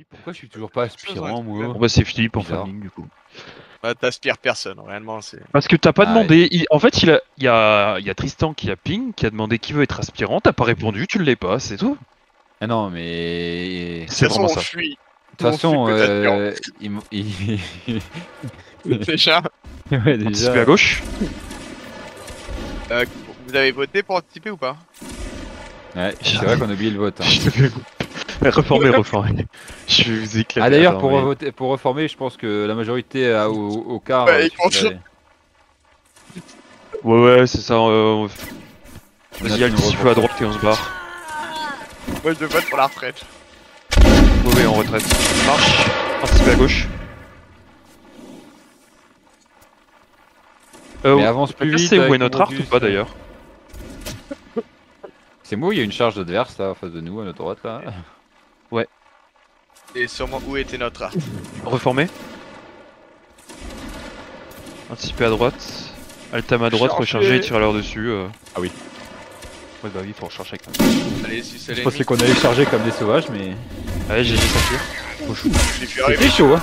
Pourquoi je suis toujours pas aspirant, moi? Bon bah c'est Philippe en Bizarre. farming du coup. Bah t'aspires personne, réellement c'est... Parce que t'as pas Ah, demandé, en fait il y a Tristan qui a ping, qui a demandé qui veut être aspirant, t'as pas répondu, tu l'es pas, c'est tout. Ah non, mais... De C'est toute façon, vraiment on ça. fuit. De toute façon, il... Déjà, Ouais, déjà... Anticiper à gauche. vous avez voté pour anticiper ou pas? Ouais, c'est vrai qu'on a oublié le vote. Hein. Reformer. Je vais vous éclater. Ah d'ailleurs, Attends, pour reformer, je pense que la majorité au quart... Ouais, suffirait. Ouais, c'est ça. Vas-y, On a anticipe tout à droite et on se barre. Moi je vote pour la retraite. Ouais, en retraite. Marche. Anticiper à gauche. Mais avance plus vite. C'est avec où notre art Modus, ou pas d'ailleurs? C'est moi, il y a une charge adverse là, en face de nous, à notre droite là. Et sûrement où était notre art. Reformer. Anticiper à droite. Altam à droite, recharger et tirer leur dessus. Ah oui. Ouais bah oui, faut recharger quand Allez, si c'est Je l'ennemi. pensais qu'on allait charger comme des sauvages, mais... Allez, j'ai ça tire. J'ai pu arriver. C'était chaud, hein.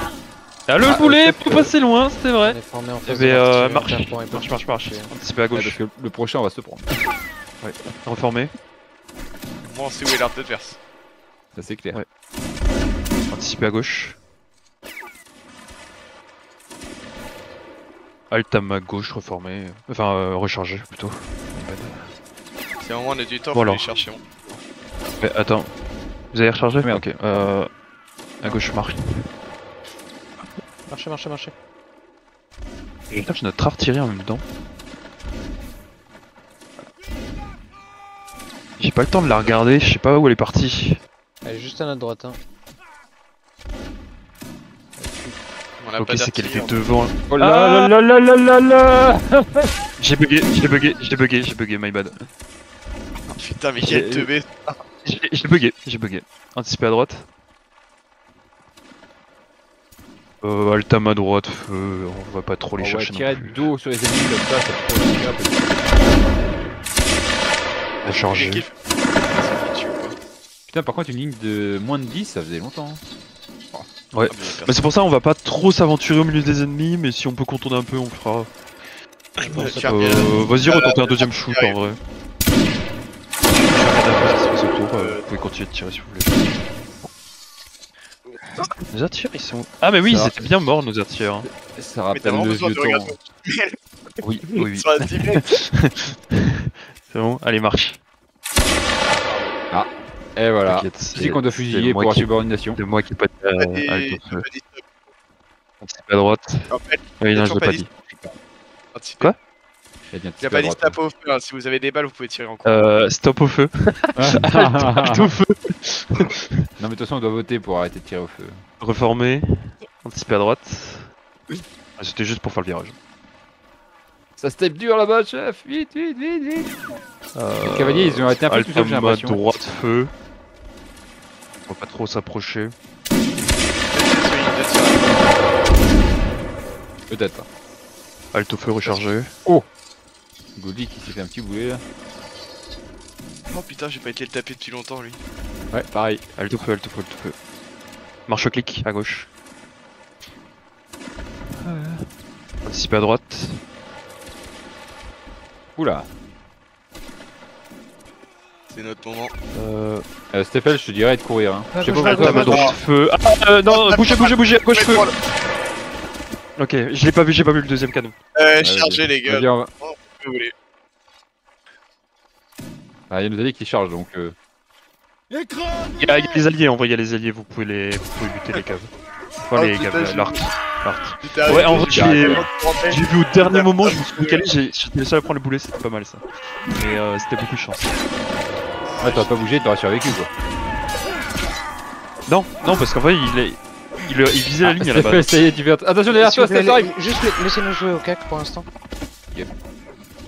Ah le Ah, boulet, c'est faut passer loin, c'était vrai. On est formé en Eh face ben, de marche. l'artillerie, un point Marche. Anticiper à Ouais, gauche. parce que le prochain, on va se prendre. Reformer. Moi on sait où est l'arbre adverse. Ça c'est clair. Ouais. Anticiper à gauche. Altam à gauche, reformer. Enfin, recharger plutôt. C'est au moment on a du temps, Bon, faut alors. aller chercher. Mais attends. Vous avez rechargé? Merde. Ok. À gauche, marche. Marchez. Je cherche notre artillerie en même temps. J'ai pas le temps de la regarder, je sais pas où elle est partie. Elle est juste à notre droite. Hein. On a Ok, pas c'est qu'elle était d'artillerie. devant. Oh là là là là là là. J'ai bugué, my bad. Putain, mais quel teubé. J'ai bugué. Anticiper à droite. Altam à droite, feu, on va pas trop les On va chercher tirer non plus. d'eau sur les ennemis comme ça peut les tirer un peu. À charger. Quel kill. C'est qui tue, quoi. Putain, par contre, une ligne de moins de 10, ça faisait longtemps. Hein. Ouais. Ah, mais Bah c'est pour ça on va pas trop s'aventurer au milieu des ennemis, mais si on peut contourner un peu on le fera. Vas-y retenter un deuxième shoot en vrai. Vous pouvez continuer de tirer si vous voulez. Nos artilleurs ils sont... Ah mais oui Ça ils étaient bien morts nos artilleurs. Hein. Ça Mais t'as rappelle vraiment le besoin vieux de regarder. temps. Oui. Sur la team. C'est bon, allez marche. Et voilà. T'inquiète, Tu sais qu'on doit fusiller pour insubordination. C'est moi qui ai pas dit J'ai à pas dit stop. Anticiper à droite. En fait, Oui non je toujours l'ai pas pas dit dit. anticiper. Quoi Il a pas dit stop au feu, hein. Si vous avez des balles, vous pouvez tirer en cours. Stop au feu. Alt au feu. Non mais de toute façon on doit voter pour arrêter de tirer au feu. Reformer. Anticiper à droite. Ah, c'était juste pour faire le virage. Ça step dur là-bas chef. Vite. Les cavaliers ils ont été un peu tout seuls j'ai Altam à l'impression. droite feu. On va pas trop s'approcher. Peut-être. Alt au feu rechargé. Goldie qui s'est fait un petit boulet là. Oh putain, j'ai pas été le taper depuis longtemps lui. Ouais pareil. Alt au feu. Marche au clic à gauche. Anticiper à droite. Oula. C'est notre moment. Stéphane je te dirais de courir. Hein. Ah, Je sais pas gauche, pourquoi. Altam à droite feu. Non, bougez, à gauche feu. Ok, je l'ai pas vu, j'ai pas vu le deuxième canon. Chargez les gars. Vas-y, on va- Si vous voulez. Ah, il y a nos alliés qui chargent donc. Il y a les alliés en vrai, il y a les alliés, vous pouvez buter les caves. Enfin les putain, caves, j'ai l'art. Ouais, en vrai, j'ai j'ai vu au dernier moment, je me suis calé, j'étais le seul à prendre le boulet, c'était pas mal ça. Mais c'était beaucoup de chance. Ouais, t'aurais pas bougé, t'aurais survécu quoi. Non, parce qu'en vrai, il visait la ligne à la Stéphane, base. ça y est, tu verras. Attention derrière S'il vous toi, plaît, ça arrive. juste laissez-nous jouer au CAC pour l'instant.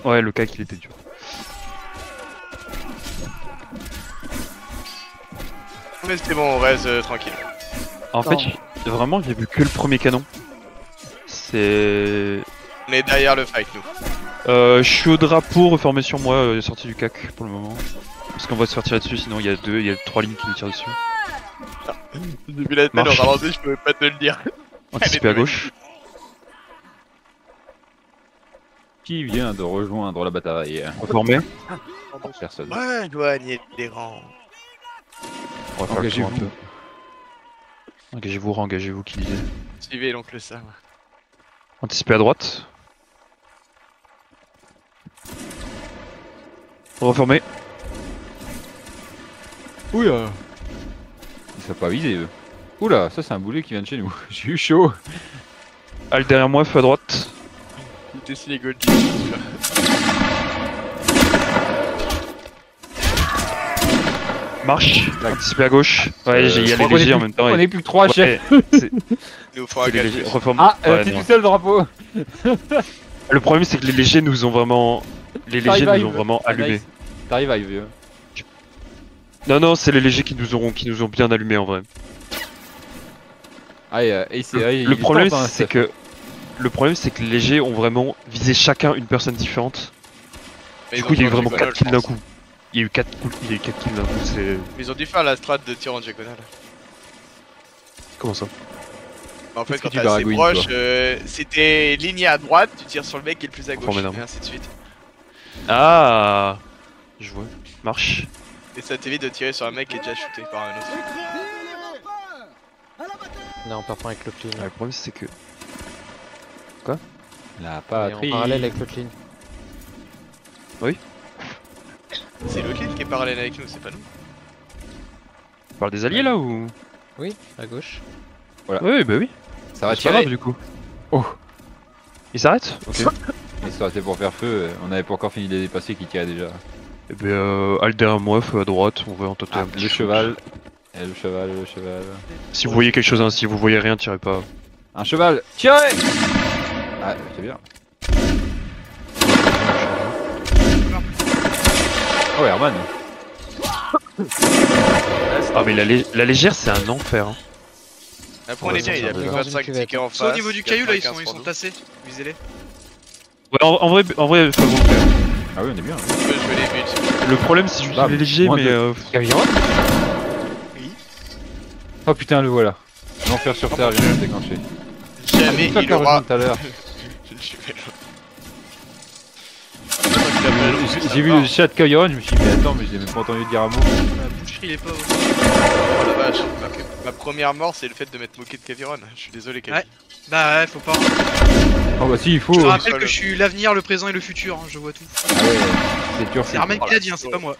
Ouais, le cac il était dur. Mais c'est bon, on reste tranquille. En fait, vraiment, j'ai vu que le premier canon. C'est... On est derrière le fight nous. Je suis au drapeau, reformé sur moi, sorti du cac pour le moment. Parce qu'on va se faire tirer dessus, sinon il y a 3 lignes qui nous tirent dessus. J'ai vu la tête en Marche. ralenti, je pouvais pas te le dire. Anticiper à gauche. Qui vient de rejoindre la bataille? Reformer. Personne. Ouais, douanier des rangs. On va faire le tour un Engagez-vous. peu. Engagez-vous qui disait. Suivez l'oncle Sam. Anticiper à droite. Reformer. Oula. Ils sont pas visés eux. Oula, ça c'est un boulet qui vient de chez nous. J'ai eu chaud. Halte derrière moi, feu à droite. Il était si les Goldie. Marche. Anticiper à gauche. Ouais, il y a je crois les qu'on est légers en plus- même temps. On est plus que 3 chefs. c'est Il nous faut un les gars. légers. Reforme. Ah, Ouais, t'es non. tout seul le drapeau. Le problème c'est que les légers nous ont vraiment. Les légers T'arrives, nous ont vraiment Ah, allumés. nice. T'arrives à vieux. Non, c'est les légers qui nous ont bien allumés en vrai. Ah, et c'est vrai, Le il problème tente, hein, c'est que. Le problème c'est que les légers ont vraiment visé chacun une personne différente. Du coup il y a eu vraiment 4 kills d'un coup. Il y a eu 4 kills d'un coup, c'est. Ils ont dû faire la strat de tir en diagonale. Comment ça? En fait, Qu'est-ce que quand tu t'es assez baragouines, proche, toi c'était ligne à droite, tu tires sur le mec qui est le plus à gauche, Formidable. et ainsi de suite. Ah, je vois. Marche. Et ça t'évite de tirer sur un mec qui est déjà shooté par un autre. Non, pas avec le clean. Ah, le problème c'est que. La En patrie. parallèle avec le clean. C'est le kill qui est parallèle avec nous, c'est pas nous. On parle des alliés là ou? Oui, à gauche. Oui, bah oui. Ça va C'est pas grave tirer. du coup. Oh. Il s'arrête? Ok. Et ça c'était pour faire feu. On avait pas encore fini de les dépasser qui tirait déjà. Et ben, halte derrière moi, feu à droite, on va en tenter Ah, un petit le shoot. cheval. Et le cheval, le cheval. Si vous voyez quelque chose, hein, si vous voyez rien, tirez pas. Un cheval. Tirez. Ah, c'est bien. Oh, Herman. Ah, mais la légère, c'est un enfer. Hein. Après on est bien, il y a plus de Dans une 25 cuvette. tickets en face. Soit au niveau du caillou là, ils 95 sont pour nous. tassés. Visez-les. Ouais, en vrai, faut vous faire. Ah oui, on est bien. Je peux jouer les buts. Le problème, c'est juste Bah, les légers, moins mais. de- Caviron. Oh putain, le voilà. L'enfer sur terre vient de se déclencher. Jamais Toi il qui as aura. rejoint tout à l'heure. Je vais le- J'ai vu le chat de Caviron, je me suis dit, mais attends, mais je l'ai même pas entendu dire un mot. La boucherie, il est pas. Oh la vache. Ma première mort, c'est le fait de m'être moqué de Caviron. Je suis désolé, Caviron. Bah ouais, faut pas. Oh bah si, il faut. Je te Ah rappelle que je suis l'avenir, le présent et le futur, hein, je vois tout. ouais, c'est dur. C'est Armen qui l'a dit, hein, c'est pas moi.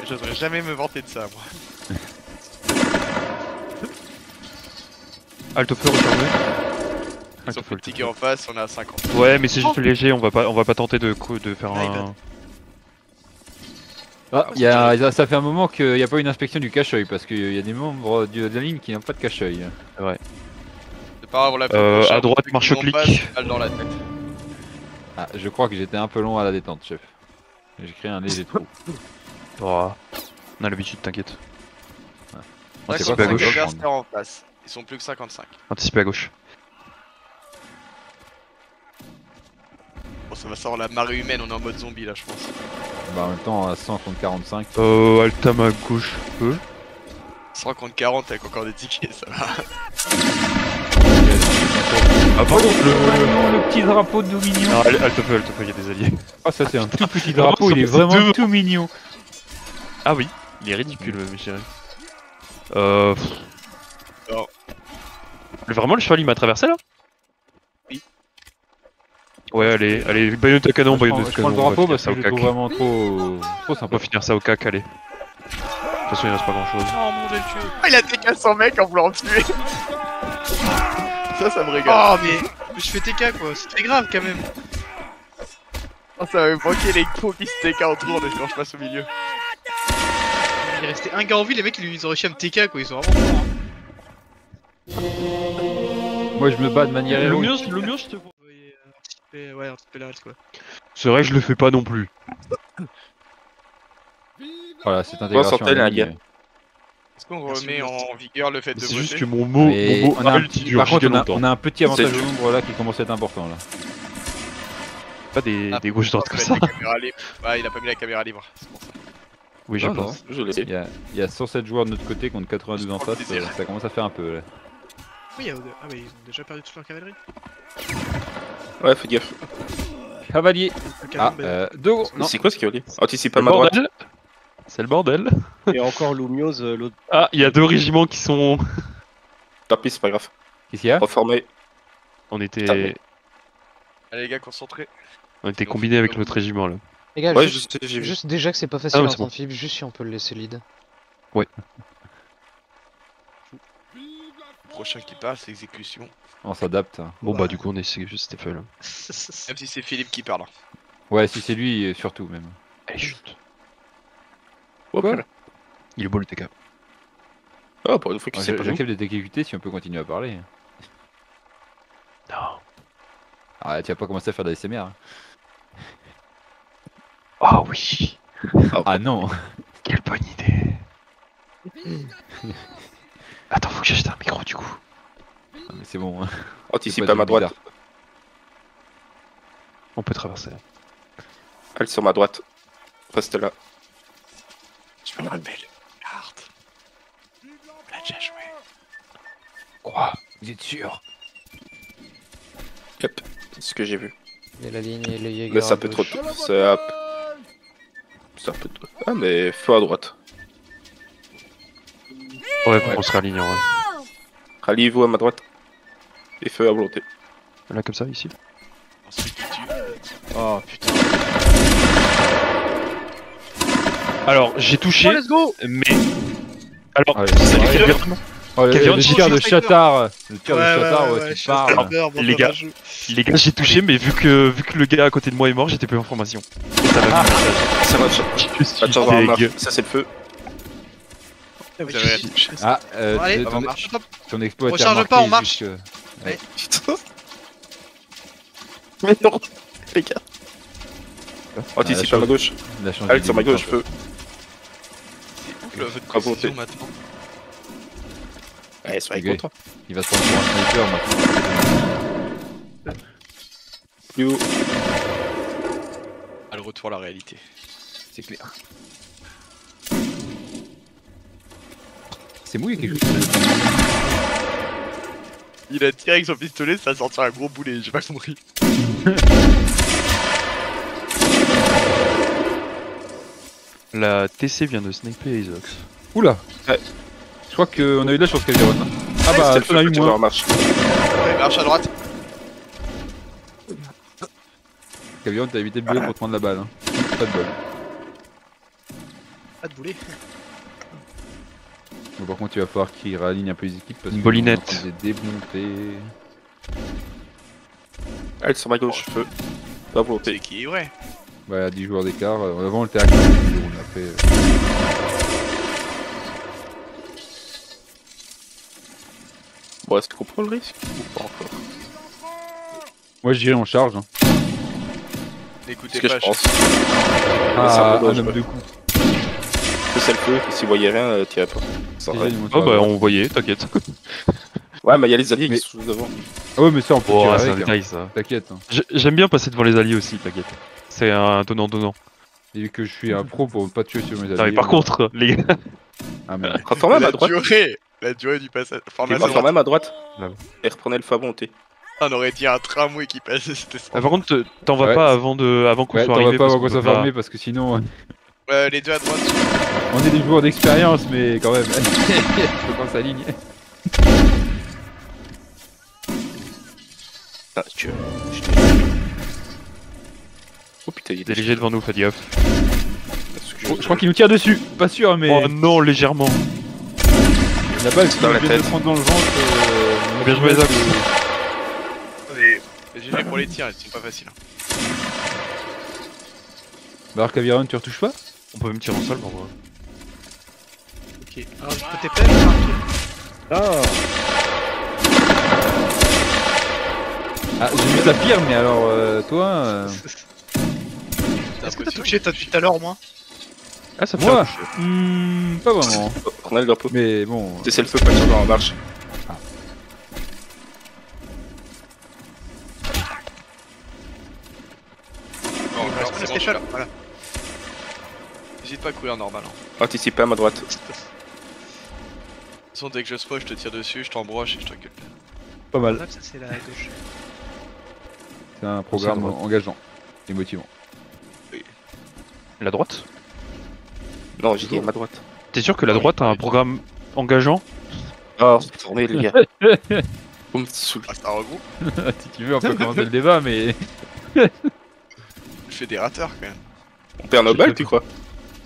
J'oserais jamais me vanter de ça, moi. Halte au feu, rechargé. Ils ont fait le ticket en face, on est à 50. Ouais, mais c'est juste léger, on va pas tenter de faire Ouais, un. Ah, ça fait un moment qu'il n'y a pas une inspection du cache-œil parce qu'il y a des membres de la ligne qui n'ont pas de cache-œil. C'est pas grave, on l'a fait. À prochain. droite, Ceux qui marche l'ont clic. pas, c'est balle dans la tête. Ah, je crois que j'étais un peu long à la détente, chef. J'ai créé un léger trou. Oh, on a l'habitude, t'inquiète. Anticiper à 55 gauche. adversaires en face. Ils sont plus que 55. Anticiper à gauche. Bon, ça va sortir la marée humaine, on est en mode zombie là, je pense. Bah, en même temps, à 100 contre 45. Halte à ma gauche, feu. 100 contre 40 avec encore des tickets, ça va. Ah, par contre, le petit drapeau de mignon. Non, halte au feu, il y a des alliés. Ah, ça, c'est un tout petit drapeau, il est vraiment tout mignon. Ah oui, il est ridicule, mes chéris. Non. Vraiment, le cheval il m'a traversé là? Oui. Ouais, allez, baïonnette à canon, Je baïonnette à prends le canon. drapeau On va parce finir que ça je au le cac. trouve vraiment trop On sympa. va finir ça au cac, allez. De toute façon, il reste pas grand chose. Oh mon dieu, le tuer. Ah, il a TK son mec en voulant le tuer. Ça me régale. Oh mais je fais TK quoi, c'est très grave quand même. Oh, ça m'avait manqué les coups qui se TK en tour quand je passe au milieu. Il restait un gars en vie, les mecs ils ont réussi à me TK quoi, ils sont vraiment forts. Hein. Moi, je me bats de manière héroïque. Le mien, je te vois. Ouais, anticiper la reste quoi. C'est vrai, je le fais pas non plus. Voilà, cette intégration. Sortez, en les ligne. gars. Est-ce qu'on Merci, remet merci. en vigueur le fait de C'est voter juste que mon mot, Et mon mot on a un halte, petit- il dure par contre, giga on longtemps. a un petit avantage C'est de nombre là qui commence à être important là. Pas des Ah, gauches droites faut comme ça. mettre la caméra libre. Ouais, il a pas mis la caméra libre, c'est pour ça. Oui, je Non, non, pense. je l'ai. Il y a 107 joueurs de notre côté contre 92 en face, ça commence à faire un peu là. Oui, ah bah ils ont déjà perdu toute leur cavalerie. Ouais, fais gaffe. Cavalier. Le Ah, canon, deux. Non. C'est quoi ce cavalier? Anticipe C'est à le ma droite. bordel. C'est le bordel. Et encore Lumiose, l'autre. Ah, il y a 2 régiments qui sont... Tant pis, c'est pas grave. Qu'est-ce qu'il y a? Reformé. On Putain, était... mais- Allez les gars, concentrés. On était combinés avec l'autre régiment, là. Les gars, Ouais, juste, j'ai vu. juste déjà que c'est pas facile Ah ouais, en c'est bon. amphibie, juste si on peut le laisser lead. Le prochain qui parle, c'est exécution. On s'adapte. Bon bah du coup on est juste Stephen. Même si c'est Philippe qui parle. Ouais, si c'est lui, surtout même. Allez chut. Quoi? Il est beau le TK. Ah, pour une fois qu'il sait pas nous. J'accepte d'être exécuté si on peut continuer à parler. Non. Ah, tu vas pas commencer à faire de l'ASMR. Hein. Ah oui. Ah non. Quelle bonne idée. Attends, faut que j'achète un micro du coup. Ah, mais c'est bon. Hein. Anticipe à ma droite. On peut traverser. Elle sur ma droite. Reste là. Je me rappelle. Carte. On l'a déjà joué. Quoi? Vous êtes sûr? Yep. C'est ce que j'ai vu. Il y a la ligne et les Jaeger. Mais c'est à un peu trop gauche. tôt. C'est un peu tôt. Ah, mais feu à droite. Ouais, on se réaligne en vrai. Ralliez-vous à ma droite. Et feu à volonté. Là comme ça, ici. Ensuite, qui tue. Oh putain. Alors, j'ai touché, Oh, let's go. mais... Alors, Ouais, c'est ouais. Caviron. Oh, Caviron, le j'ai tir de touché. chatard. Le tir de Ouais, chatard, ouais, ouais, ouais, tu je parles. suis sniper, bon, les gars. je- Les gars, j'ai touché, mais vu que le gars à côté de moi est mort, j'étais plus en formation. Et ça va Ça va, Je pas de suis chance d'avoir un marche. deg. Ça, c'est le feu. Vous avez Ah, Bon, allez, ton- marche. ton exploit On était charge pas, on remarqué marche. jusque- Putain. Mais non, les gars. Anticipe à ma gauche. la chance Elle du sur ma début, gauche, feu. votre Bravo, précision t'es- maintenant. Ouais, soyez Ok. content. Il va se prendre pour un sniper maintenant. Plus haut. À le retour à la réalité. C'est clair. C'est mouillé quelque chose. Il a tiré avec son pistolet, ça a sorti un gros boulet, j'ai pas compris. La TC vient de sniper Isox. Oula. Ouais. Je crois qu'on a eu de la chance, Calderon. Ah bah, C'était le on a feu, eu tu moins. vois, en marche. Ouais, marche à droite. Calderon, t'as évité le boulet pour te prendre la balle. Hein. Pas de bol. Pas de boulet. Bon, par contre, il va falloir qu'il réaligne un peu les équipes parce Une que bolinette. on est en train de les démonter. Elle sur ma gauche, feu. À volonté. C'est qui, ouais. Ouais, 10 joueurs d'écart. Avant, on était à 15. On a fait. Bon, est-ce qu'on prend le risque ou pas encore? Moi, je dirais on charge. Hein. N'écoutez C'est ce que pas. je pense. Ah, peu un dangereux. homme de coup. C'est le feu, et si vous voyez rien, tirez pas. Ça va. Oh bah on voyait, t'inquiète. Ouais, mais il y a les alliés Mais- qui sont devant. Ah ouais, mais ça, on peut Oh, tirer c'est un avec. Hein. détail ça. T'inquiète. Hein. J'aime bien passer devant les alliés aussi, t'inquiète. C'est un donnant-donnant. Et vu que je suis un pro pour pas tuer sur mes alliés. Non mais par contre, les gars... Ah merde. Reformez à ma La droite. durée du passage. Et Formation. reformez à ma droite. Là. Et reprenez le feu à volonté. On aurait dit un tramway qui passait, c'était ça. Ah, par contre, t'en vas Ouais. pas avant qu'on Ouais, soit t'en vas arrivé. pas parce avant qu'on qu'on soit peut pas- formé parce que sinon, Les deux à droite. on est des joueurs d'expérience, mais quand même. Faut qu'on s'aligne. Ah, si tu veux. Oh putain, il est Des légers devant nous, faites gaffe. Oh, je crois qu'il nous tire dessus. Pas sûr, mais Oh non, légèrement. la balle qui dans la vient de tête. prendre dans le ventre. Bien joué, Zox. GG pour les tirs, ils sont pas faciles. Bah, alors, Caviron, tu retouches pas? On peut même tirer en sol pour voir. Ok. Alors, je peux TP, Ah. Ah, j'ai vu ça pire, mais alors, toi. Est-ce que t'as touché toi depuis tout à l'heure au moins? Ah ça fait Moi un toucher. Pas vraiment. Prenez le drapeau. Mais bon. C'est le feu, pas sur en marche. Bon, Il me reste c'est plus bon, spécial. je suis là. Voilà. N'hésite pas à courir normal. Hein. Anticipez à ma droite. De toute façon, dès que je spot, je te tire dessus, je t'embroche et je t'encule. Pas mal. Là, ça c'est la gauche. C'est un programme droite. engageant et motivant. La droite? Non, j'ai dit à ma droite. T'es sûr que la droite a un programme engageant? Oh, tournez les gars. Vous me saoulez. Ah, ça regroupe. Si tu veux, on peut commencer le débat, mais. Je fais des rateurs quand même. On perd nos balles, tu crois?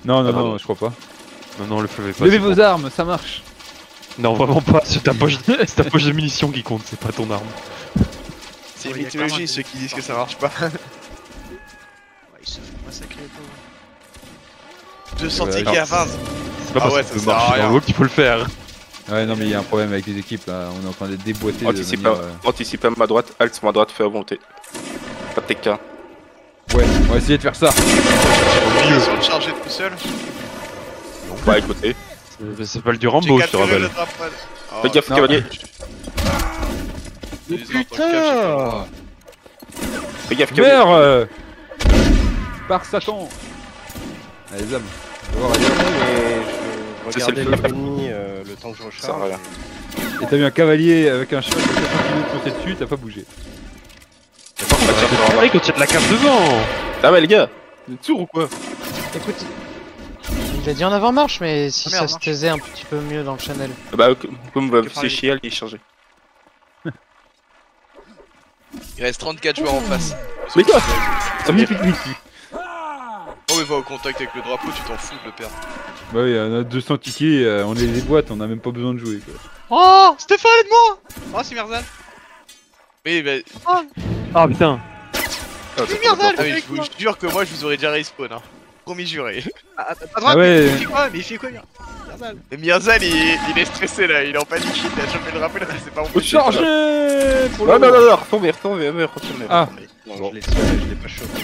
Non, non, Ah, non, pardon. je crois pas. Non, le feu est pas. Levez c'est vos bon. armes, ça marche. Non, vraiment pas. C'est ta poche de munitions qui compte, c'est pas ton arme. C'est Ouais, une y a clairement mythologie des- ceux qui disent que ça marche pas. Ouais, ils se font massacrer les pauvres. 200 Ouais, TK à 20. C'est pas Ah parce ouais, que ça peut sert à marcher dans rien. l'eau qu'il faut le faire. Ouais, non, mais il y a un problème avec les équipes là. On est en train d'être déboîté. Anticipez à ma droite, halte sur ma droite, fais à volonté. Pas de TK. Ouais, on va essayer de faire ça. Ils sont chargés tout seul. Pas à côté. C'est pas le du Rambo, je te rappelle. Oh, Fais gaffe, non. cavalier. Putain. Fais gaffe, cavalier. Merde Par Satan. Allez, les âmes. On va voir ailleurs. Mais Ça, je c'est le regardais feu. l'ennemi le temps que je Ça recharge. va. Et t'as vu un cavalier avec un cheval de 400 kg foncé dessus, t'as pas bougé. Par contre, C'est pareil quand il y a de la cave devant. Ah ouais les gars, vous êtes sourds ou quoi? Écoute, il a dit en avant marche, mais si Ah, merde, ça se marche. taisait un petit peu mieux dans le channel. Ah bah comme vous Que c'est parler. chier, il est chargé. Il reste 34 joueurs en face. Mais quoi? Ça me pique Oh mais va au contact avec le drapeau, tu t'en fous de le perdre. Bah oui, on a 200 tickets, on les déboîte, on a même pas besoin de jouer quoi. Oh, Stéphane, aide-moi. Oh, c'est Mirzal. Mais bah, Ah putain. C'est Mirzal, ah, mais je vous jure que moi je vous aurais déjà respawn hein. Promis juré. À droite, Ah ouais. mais il fait quoi? Mais il fait quoi, Mirzal? Mais Mirzal il est stressé là, il est en panique, il a chopé le drapeau là, c'est pas mon Faut charger pour Non, le- non, non, non, retombez, retombez. Ah. Non, je l'ai pas chopé.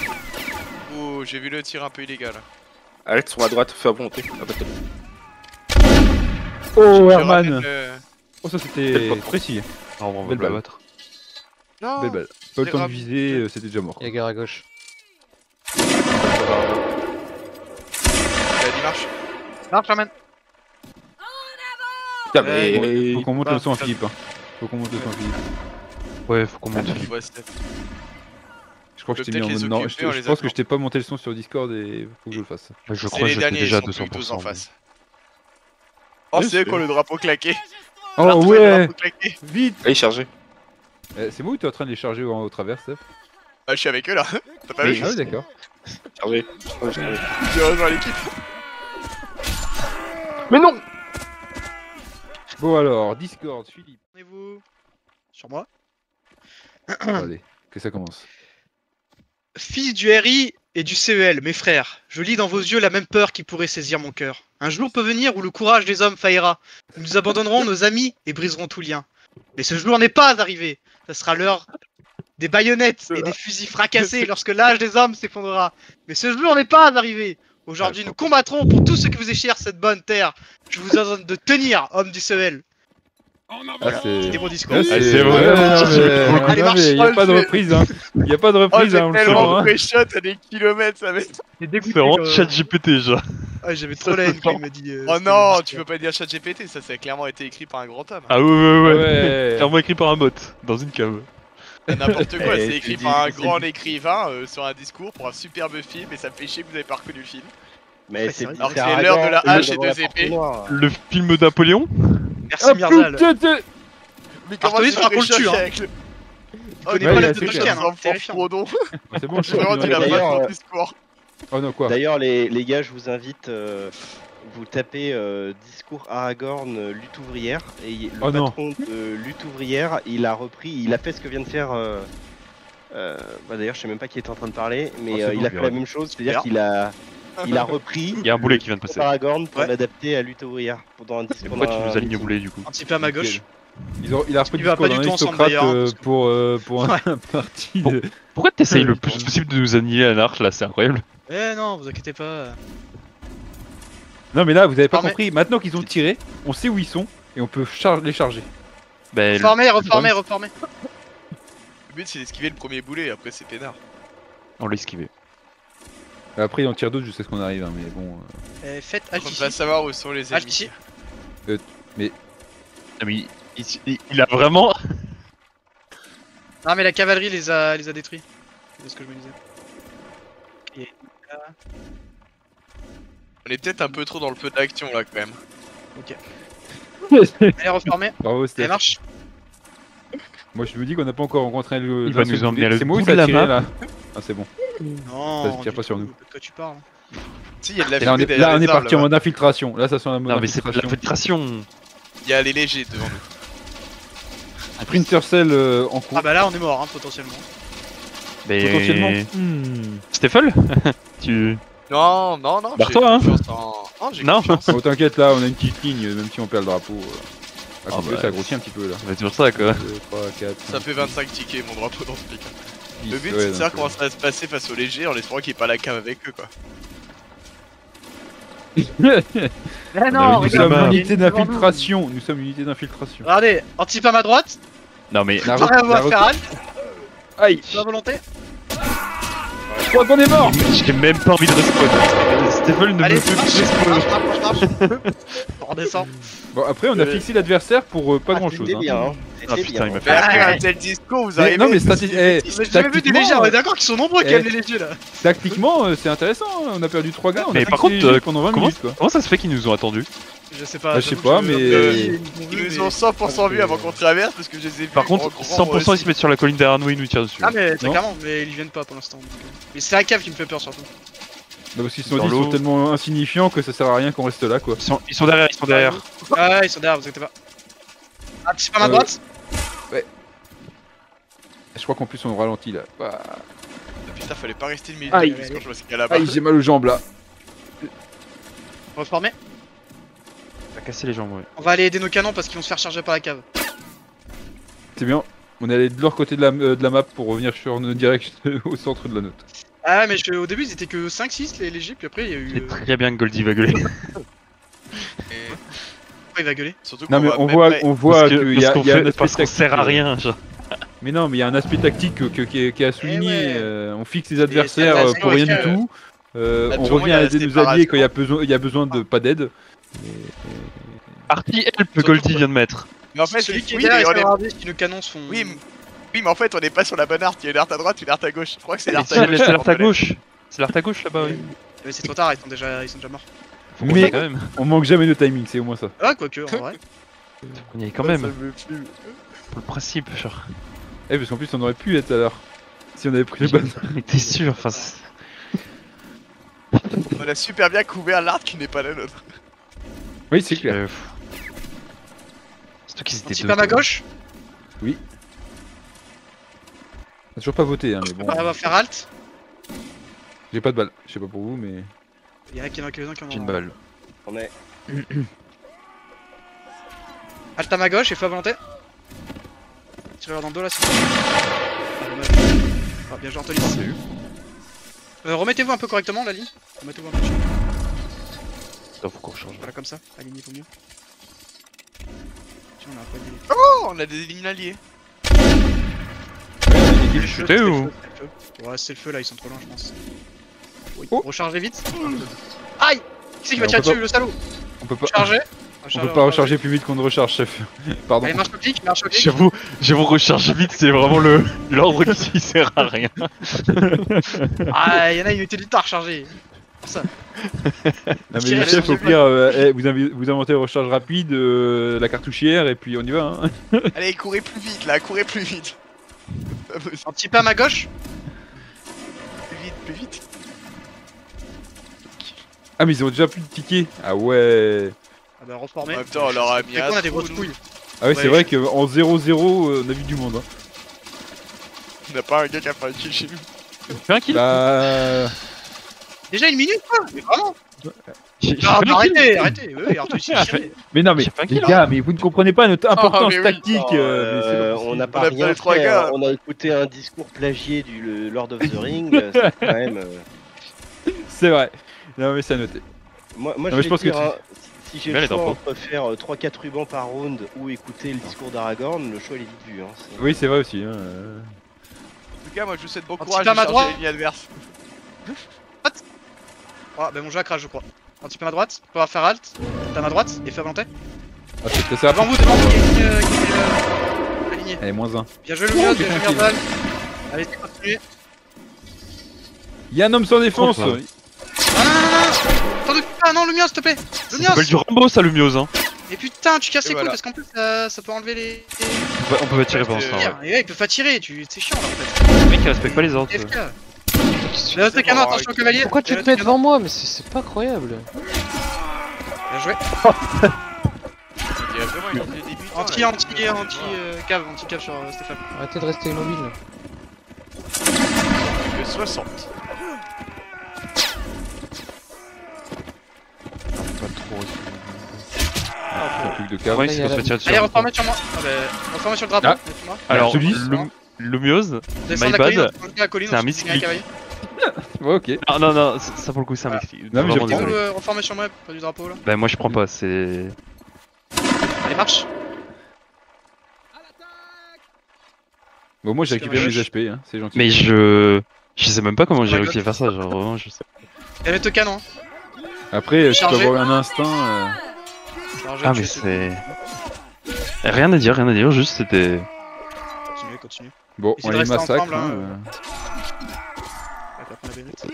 Oh, j'ai vu le tir un peu illégal. Halte sur ma droite, fais à volonté. Ah bah, Oh Je Herman ramène Oh ça Belle c'était porte. précis, Ah, on va Belle le balle. battre. Non. belle balle. Pas le temps de Grave. viser, c'était déjà mort. Yager à gauche. T'as dit marche. Marche, Herman. putain, mais. Faut qu'on monte le Bah, son à Philippe. Hein. Faut qu'on monte le son à Philippe. Ouais, faut qu'on monte. Ouais, c'était- Je crois que je peut t'ai mis en peut-être mode les non. occuper, on les Je pense que attend. je t'ai pas monté le son sur Discord et faut que je le fasse. Je C'est crois que les j'étais derniers, déjà à ils sont plus tous 200%. en face. Oh, Oui, c'est eux c'est- qui ont le drapeau claqué. Oh Retrouver le ouais drapeau claqué. Vite Allez, chargez. C'est moi ou t'es en train de les charger au travers, Steph? Ah, je suis avec eux là. T'as pas Oui, vu? Ah oui d'accord. Chargez. J'ai rejoint l'équipe. Mais non! Bon alors, Discord, Philippe. Prenez-vous sur moi. Allez, que ça commence. Fils du RI et du CEL, mes frères, je lis dans vos yeux la même peur qui pourrait saisir mon cœur. Un jour peut venir où le courage des hommes faillira. Nous abandonnerons nos amis et briserons tout lien. Mais ce jour n'est pas arrivé. Ce sera l'heure des baïonnettes et des fusils fracassés lorsque l'âge des hommes s'effondrera. Mais ce jour n'est pas arrivé. Aujourd'hui, nous combattrons pour tout ce que vous est cher, cette bonne terre. Je vous ordonne de tenir, hommes du CEL. Ah c'est... C'était mon discours. Ah, Ah, c'est vrai. Allez, marche. Il y a pas de reprise hein. Il y a pas de Oh, reprise j'ai hein, on le tellement sent hein. pré-shot à des kilomètres, ça va être. C'est dégoûté. C'est vraiment quoi. chat GPT déjà. Ah, j'avais trop la haine quand il m'a dit. Oh c'était non, mon tu discours. peux pas dire chat GPT, ça a clairement été écrit par un grand homme. Ah ouais. Ouais. Clairement écrit par un bot, dans une cave. N'importe quoi, Eh, c'est écrit tu par un dis- grand écrivain sur un discours pour un superbe film et ça me fait chier que vous avez pas reconnu le film. Mais c'est vrai. Alors que c'est l'heure de la hache et deux épées. Le film Napoléon? Merci Mirzal. Mais Artemis tu fera qu'on le cherches tue, hein. avec le... Il connaît Ouais, pas il la a de fait Tolkien, clair. hein, c'est terrifiant. Frodon. C'est bon, je J'ai vraiment dit la D'ailleurs, phrase dans le discours. Oh non quoi? D'ailleurs, les gars, je vous invite, vous tapez discours Aragorn, lutte ouvrière, et le Oh non. patron de lutte ouvrière, il a repris, il a fait ce que vient de faire. Bah d'ailleurs, je sais même pas qui est en train de parler, mais Oh, c'est bon, il a je fait verrai. la même chose, c'est-à-dire qu'il a, il a repris Il y a un boulet qui vient de passer. Aragorn pour Ouais. l'adapter à lutte ouvrière pendant un Et pourquoi tu nous alignes au boulet du coup? Un petit peu à ma gauche. Il a repris Il du va discours pas d'un du tout ensemble, aristocrate d'ailleurs, hein, parce que- pour un parti Bon. de... Pourquoi t'essayes le plus possible de nous annihiler à l'arche là, c'est incroyable. Eh non, vous inquiétez pas. Non mais là vous avez pas Non, mais- compris, maintenant qu'ils ont tiré, on sait où ils sont et on peut les charger. Ben, Reformer, reformer, reformer. Le but c'est d'esquiver le premier boulet, après c'est peinard. on l'a esquivé. Après, il en tire d'autres jusqu'à ce qu'on arrive, hein, mais bon. Faites On alt ici. va savoir où sont les Alt ennemis. ici. Ah, mais il a vraiment. Non mais la cavalerie les a détruits. C'est ce que je me disais. Et On est peut-être un peu trop dans le feu d'action là quand même. allez reformer. Bravo, Elle Steph. marche. Moi, je me dis qu'on n'a pas encore rencontré le. Il va nous emmener à le C'est moi où bout ça de la a tiré map. là. Ah, c'est bon. Non. Ça se tire du pas sur tout, nous. De quoi tu parles? Si, il y a de la Et là, on fumée est, derrière là, on les est arbres, parti en là-bas. mode infiltration. Là, ça sent la mode Non, mais c'est pas de infiltration. l'infiltration. Il y a les légers devant nous. Sprinter Cell en cours. Ah bah là on est mort hein, potentiellement. Mais. Potentiellement. Stéphane Tu. Non, Barre-toi, hein. confiance en... Non, j'ai Non. confiance. Oh, t'inquiète, là, on a une petite ligne, même si on perd le drapeau. Ah, Ah, bah, ça grossit un petit peu là. C'est toujours ça quoi. 2, 3, 4. Ça fait 25 tickets mon drapeau dans ce pic. Le but Ouais, c'est de savoir donc, comment ça va se passer face aux légers en espérant qu'il n'y ait pas la cave avec eux quoi. Ah non, Nous sommes une unité d'infiltration. Nous sommes une unité d'infiltration. Regardez, anti-pam à droite. Non, mais. La Pareil à route- faire alt. Aïe, La volonté. je crois qu'on est mort. J'ai même pas envie de respawn. Stéphane ne Allez, me fait plus respawn. marche. On redescend. Bon, après, on a fixé l'adversaire pour pas grand chose. C'était bien, hein. Ah C'était putain, il bien. m'a Mais fait. après Ah, un tel discours vous Mais arrivez. non, mais Mais j'ai jamais vu des légers, on est d'accord qu'ils sont nombreux qui Eh. aiment les légers là. Tactiquement, c'est intéressant. hein. On a perdu 3 gars. On Mais a par fixé contre, les jeux pendant 20 comment- minutes quoi. Comment ça se fait qu'ils nous ont attendus? Je sais pas. Bah, je sais j'avoue pas, que mais- Ils nous ont 100% vus avant qu'on traverse parce que je les ai vus. Par contre, en grand, 100% moi ils se mettent sur la colline derrière nous et ils nous tirent dessus. Ah mais très Non. clairement, mais ils viennent pas pour l'instant. Mais c'est la cave qui me fait peur surtout. Bah, parce qu'ils se sont Dans dit, ils sont l'eau. tellement insignifiants que ça sert à rien qu'on reste là quoi. Ils sont derrière, ils sont derrière. Ah ils sont derrière, vous inquiétez pas. Anti-pam à droite. Je crois qu'en plus on ralentit là. Bah, Putain, fallait pas rester le milieu Aïe. parce que je vois ce qu'il y a là-bas. Aïe, j'ai mal aux jambes là. Reformer. Ça a cassé les jambes, ouais. On va aller aider nos canons parce qu'ils vont se faire charger par la cave. C'est bien. On est allé de leur côté de la map pour revenir sur nos directs au centre de la note. Ah ouais, mais au début ils étaient que 5-6 les légers, puis après il y a eu. C'est très bien que Goldie va gueuler. Et Pourquoi il va gueuler? surtout Non qu'on mais va on même voit, pas- on voit Parce que- qu'il y a, parce qu'on il y a un fait- aspect parce qu'on sert à tactique, rien. genre. Mais non, mais il y a un aspect tactique qui est à souligner. ouais. On fixe les adversaires c'est pour rien parce du que- tout. Bah, On tout le monde, revient il y a à la aider nos alliés quand il y a besoin de pas d'aide. Party help Surtout Goldie que- vient de mettre. Mais en fait, Celui qui est oui, derrière, mais il on se est- fait regarder si nos canons se font. Oui, mais en fait, on est pas sur la bonne arte. Il y a une arte à droite, une arte à gauche. Je crois que c'est l'arte à C'est gauche. l'art à gauche. C'est l'art à gauche là-bas, oui. Mais c'est trop tard, ils sont déjà morts. Faut qu'on y Mais aille quand même. on manque jamais de timing, c'est au moins ça. Ah, quoique, en vrai. Faut qu'on y aille quand même. Pour le principe, genre. Eh, parce qu'en plus on aurait pu être à l'heure. Si on avait pris les bonnes. Mais t'es sûr, enfin. c'est- On a super bien couvert l'arte qui n'est pas la nôtre. Oui, c'est clair. Euh, Surtout qu'ils étaient deux. Anti-pam à gauche. On a toujours pas voté, hein, mais bon. On va faire alt. J'ai pas de balle. Je sais pas pour vous, mais. Il y en a quelques-uns qui en J'ai une ont. balle. On est. Alt à ma gauche et feu à volonté. Tireur dans le dos là, c'est bon. Ah, dommage. Ah, bien joué Anthony. Remettez-vous un peu correctement la ligne. Remettez-vous un peu. Attends, faut qu'on rechange. Voilà, comme ça. Alignez vaut mieux. Tiens, on a un peu de. Oh, on a des lignes alliés. Il est chuté ou? Ouais, c'est le feu là, ils sont trop loin, je pense. Oui, Oh. rechargez vite. Aïe! Qui c'est qui va On tirer peut dessus, le salaud? On peut pas. Chargez. On peut pas recharger plus vite qu'on ne recharge, chef. Pardon. Allez, marche au clic, marche au clic. J'avoue, recharge vite, c'est vraiment l'ordre qui sert à rien. Ah, y'en a, il était du temps à recharger. Non mais Tirez, le chef, au rechargez pire, vous inventez recharge rapide, la cartouchière, et puis on y va. Hein. Allez, courez plus vite là, courez plus vite. Pas possible. Un petit peu à ma gauche. Plus vite, plus vite. Ah mais ils ont déjà plus de tickets. Ah ouais. Ah bah, En reformer. même temps, on leur a mis C'est un qu'on a des trou, grosses nous. couilles. Ah ouais, Ouais, c'est vrai qu'en 0-0, on a vu du monde. Hein. On n'a pas un gars qui a fait un kill chez nous. Fais un kill. Bah... Déjà une minute quoi. Mais vraiment. J'ai Ah, fait bah, un kill. arrêtez. Oui, Arthur ici, tirez. Mais non mais J'ai fait un les kill, gars, mais vous ne comprenez pas notre importance mais oui. tactique. Non, mais c'est pas on possible. n'a pas On a rien pas les trois fait, gars. hein. On a écouté un discours plagié du Lord of the Ring. C'est quand même. C'est vrai. Non mais c'est à noter. Moi Non, je mais vais je pense dire, que hein, si j'ai Mais le elle est choix dans entre faire 3-4 rubans par round ou écouter le discours d'Aragorn, le choix il est vite vu. Hein. C'est- Oui, c'est vrai aussi. Hein. En tout cas, moi je vous souhaite bon Un courage petit de pas à charger droite. les lignes adverses. Oh, bah mon jeu a crash, je crois. Un petit peu à ma droite, on va faire halt. T'as à ma droite et fais volonté. Ah, c'est ça. Devant vous, qui est aligné. Allez, -1. Bien joué le mieux, bien joué Mirzal. Allez, c'est continué. Il y a un homme sans défense. Oh, Ah non, le mien, s'il te plaît. Le Ça mien. s'appelle du Rambo ça le miose hein. Et putain, tu casses Et les couilles voilà. parce qu'en plus ça peut enlever les. On peut pas tirer pendant ce temps. Tiens, Ouais. et ouais, ils peuvent pas tirer, c'est chiant là en fait. Le mec il respecte pas les ordres. TFK. Là, c'est canon, attention cavalier. Pourquoi tu te mets devant moi? Mais c'est pas croyable. Bien joué. Il y a vraiment une idée débutant. Anti-cave sur Stéphane. Arrêtez de rester immobile. Le 60. Pas trop. Un truc de cave. Ouais, il y c'est a qu'on se la- fait tirer dessus. Allez, reformez sur moi. Ah bah, reformez sur le drapeau. Ah. laisse-moi. Alors, Je te dis. Lumiose, Descends my la colline, bad. on la colline, C'est un on se misclick. finit un cavalier. Ouais, ok. Non, ça pour le coup c'est un Voilà. mec. Non, mais j'ai Vraiment pris- désolé. Reformez sur moi, pas du drapeau là. Bah moi je prends pas, c'est... Allez, marche. Bon, moi j'ai Parce que récupéré moi, mes HP, hein. C'est gentil. Mais je sais même pas comment j'ai Oh my réussi à faire ça, genre vraiment je sais. Et mets le canon. Après, tu peux Chargé. avoir un instinct. Ah mais c'est... Rien à dire, juste c'était... Continue. Bon, Essayez on de les rester massacre. ensemble, hein. Hein. D'accord, on a bien vite.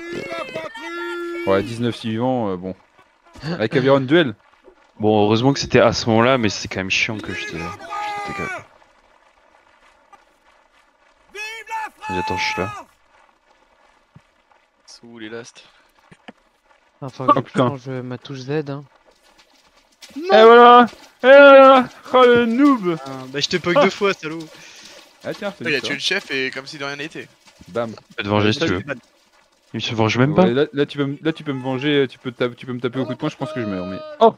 Ouais, 19 suivants, bon. Avec Aviron duel. Bon heureusement que c'était à ce moment là, mais c'est quand même chiant que j'étais là. Attends, je suis là. Sous les last. Enfin, Oh, je putain. change ma touche Z. Hein. Et voilà. Oh le noob. Ah, bah je te poke 2 fois, salaud. Ah tiens, c'est Il a ça. tué le chef et comme si de rien n'était. Bam. Je peux te venger si tu veux. Il se venge même pas. Ouais, là, tu peux me venger, tu peux me taper au coup de poing, je pense que je meurs, mais... Oh.